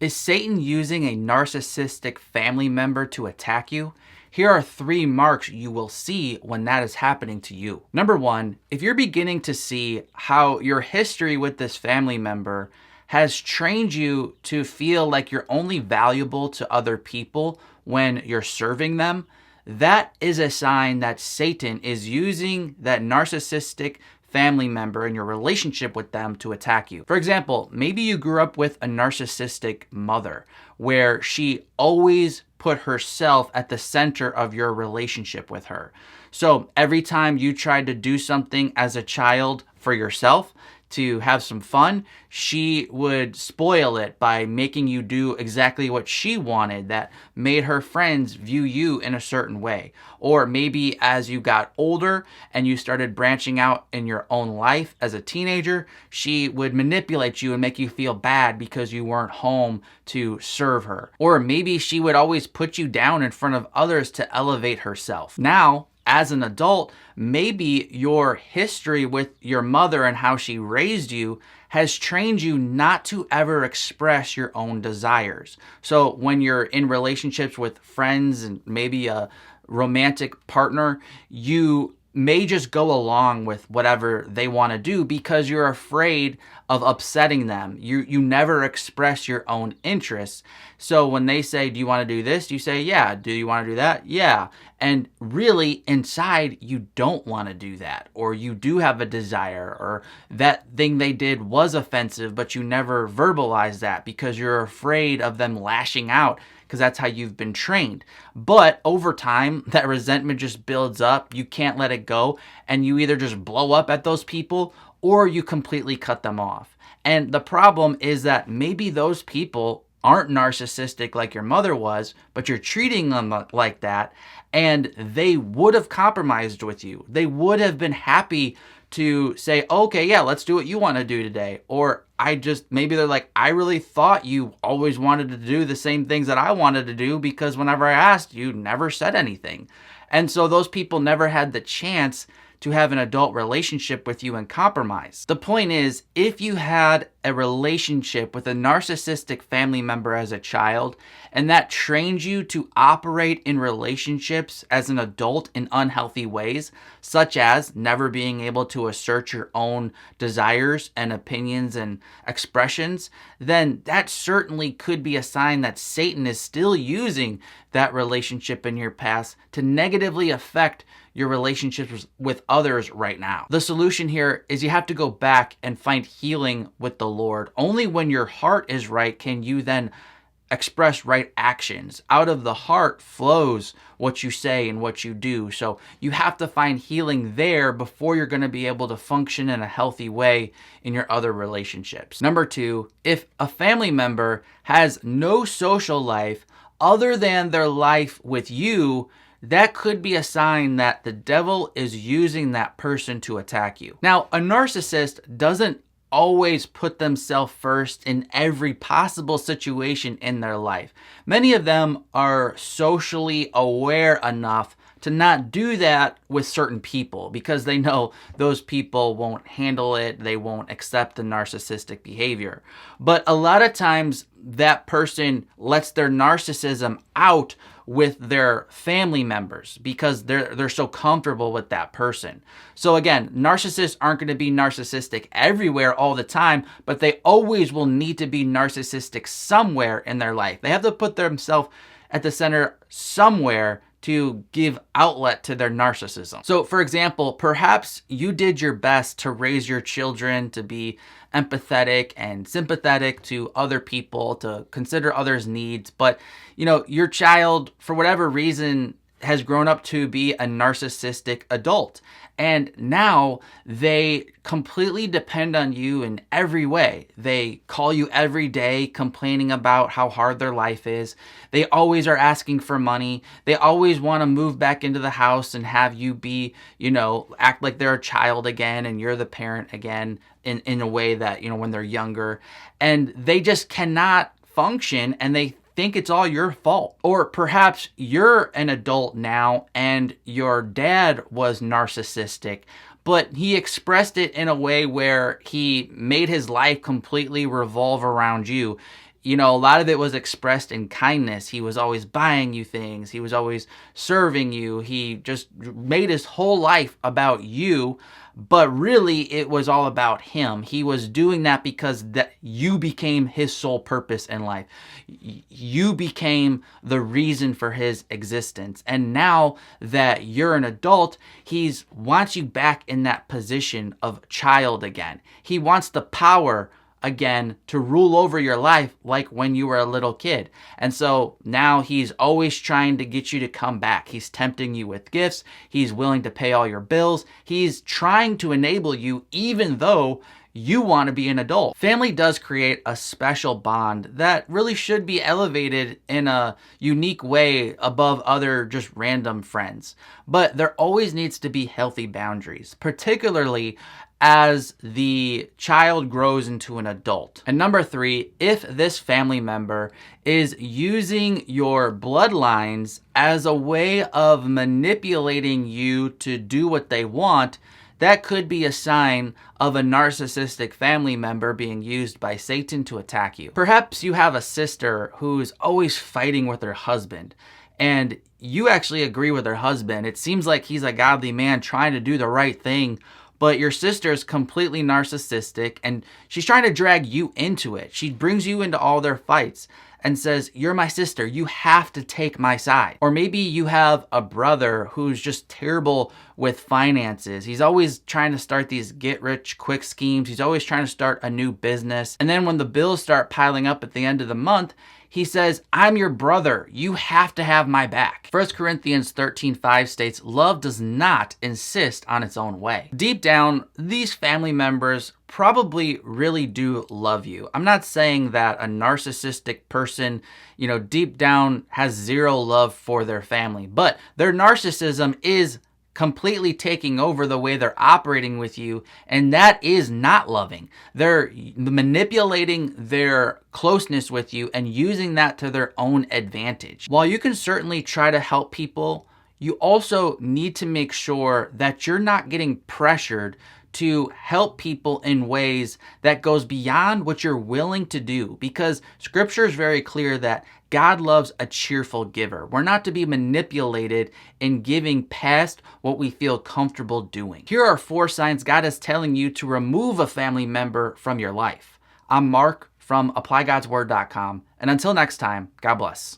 Is Satan using a narcissistic family member to attack you? Here are 3 marks you will see when that is happening to you. Number 1, if you're beginning to see how your history with this family member has trained you to feel like you're only valuable to other people when you're serving them, that is a sign that Satan is using that narcissistic family member and your relationship with them to attack you. For example, maybe you grew up with a narcissistic mother where she always put herself at the center of your relationship with her. So every time you tried to do something as a child for yourself, to have some fun, she would spoil it by making you do exactly what she wanted that made her friends view you in a certain way. Or maybe as you got older and you started branching out in your own life as a teenager, she would manipulate you and make you feel bad because you weren't home to serve her. Or maybe she would always put you down in front of others to elevate herself. Now, as an adult, maybe your history with your mother and how she raised you has trained you not to ever express your own desires. So when you're in relationships with friends and maybe a romantic partner, you may just go along with whatever they want to do because you're afraid of upsetting them. You never express your own interests. So when they say, do you want to do this? You say, yeah. Do you want to do that? Yeah. And really inside, you don't want to do that, or you do have a desire, or that thing they did was offensive, but you never verbalize that because you're afraid of them lashing out, because that's how you've been trained. But over time, that resentment just builds up. You can't let it go, and you either just blow up at those people or you completely cut them off. And the problem is that maybe those people aren't narcissistic like your mother was, but you're treating them like that, and they would have compromised with you. They would have been happy to say, okay, yeah, let's do what you want to do today. Or maybe they're like, I really thought you always wanted to do the same things that I wanted to do because whenever I asked, you never said anything. And so those people never had the chance to have an adult relationship with you and compromise. The point is, if you had a relationship with a narcissistic family member as a child, and that trained you to operate in relationships as an adult in unhealthy ways, such as never being able to assert your own desires and opinions and expressions, then that certainly could be a sign that Satan is still using that relationship in your past to negatively affect your relationships with others right now. The solution here is you have to go back and find healing with the Lord. Only when your heart is right can you then express right actions. Out of the heart flows what you say and what you do. So you have to find healing there before you're going to be able to function in a healthy way in your other relationships. Number 2, if a family member has no social life other than their life with you, that could be a sign that the devil is using that person to attack you. Now, a narcissist doesn't always put themselves first in every possible situation in their life. Many of them are socially aware enough to not do that with certain people because they know those people won't handle it, they won't accept the narcissistic behavior. But a lot of times that person lets their narcissism out with their family members because they're so comfortable with that person. So again, narcissists aren't going to be narcissistic everywhere all the time, but they always will need to be narcissistic somewhere in their life. They have to put themselves at the center somewhere to give outlet to their narcissism. So for example, perhaps you did your best to raise your children to be empathetic and sympathetic to other people, to consider others' needs, but your child, for whatever reason, has grown up to be a narcissistic adult. And now they completely depend on you in every way. They call you every day complaining about how hard their life is. They always are asking for money. They always want to move back into the house and have you be, act like they're a child again and you're the parent again in a way that, when they're younger. And they just cannot function, and they think it's all your fault. Or perhaps you're an adult now and your dad was narcissistic, but he expressed it in a way where he made his life completely revolve around you. a lot of it was expressed in kindness. He was always buying you things. He was always serving you. He just made his whole life about you, but really it was all about him. He was doing that because that you became his sole purpose in life. You became the reason for his existence. And now that you're an adult, he wants you back in that position of child again. He wants the power again to rule over your life like when you were a little kid. And so now he's always trying to get you to come back. He's tempting you with gifts. He's willing to pay all your bills. He's trying to enable you even though you want to be an adult. Family does create a special bond that really should be elevated in a unique way above other just random friends. But there always needs to be healthy boundaries, particularly as the child grows into an adult. And number 3, if this family member is using your bloodlines as a way of manipulating you to do what they want, that could be a sign of a narcissistic family member being used by Satan to attack you. Perhaps you have a sister who's always fighting with her husband, and you actually agree with her husband. It seems like he's a godly man trying to do the right thing, but your sister is completely narcissistic and she's trying to drag you into it. She brings you into all their fights and says, "You're my sister, you have to take my side." Or maybe you have a brother who's just terrible with finances. He's always trying to start these get-rich-quick schemes. He's always trying to start a new business. And then when the bills start piling up at the end of the month, he says, "I'm your brother. You have to have my back." 1 Corinthians 13:5 states, "Love does not insist on its own way." Deep down, these family members probably really do love you. I'm not saying that a narcissistic person, deep down has zero love for their family, but their narcissism is completely taking over the way they're operating with you, and that is not loving. They're manipulating their closeness with you and using that to their own advantage. While you can certainly try to help people, you also need to make sure that you're not getting pressured to help people in ways that goes beyond what you're willing to do, because scripture is very clear that God loves a cheerful giver. We're not to be manipulated in giving past what we feel comfortable doing. Here are 4 signs God is telling you to remove a family member from your life. I'm Mark from ApplyGodsWord.com, and until next time, God bless.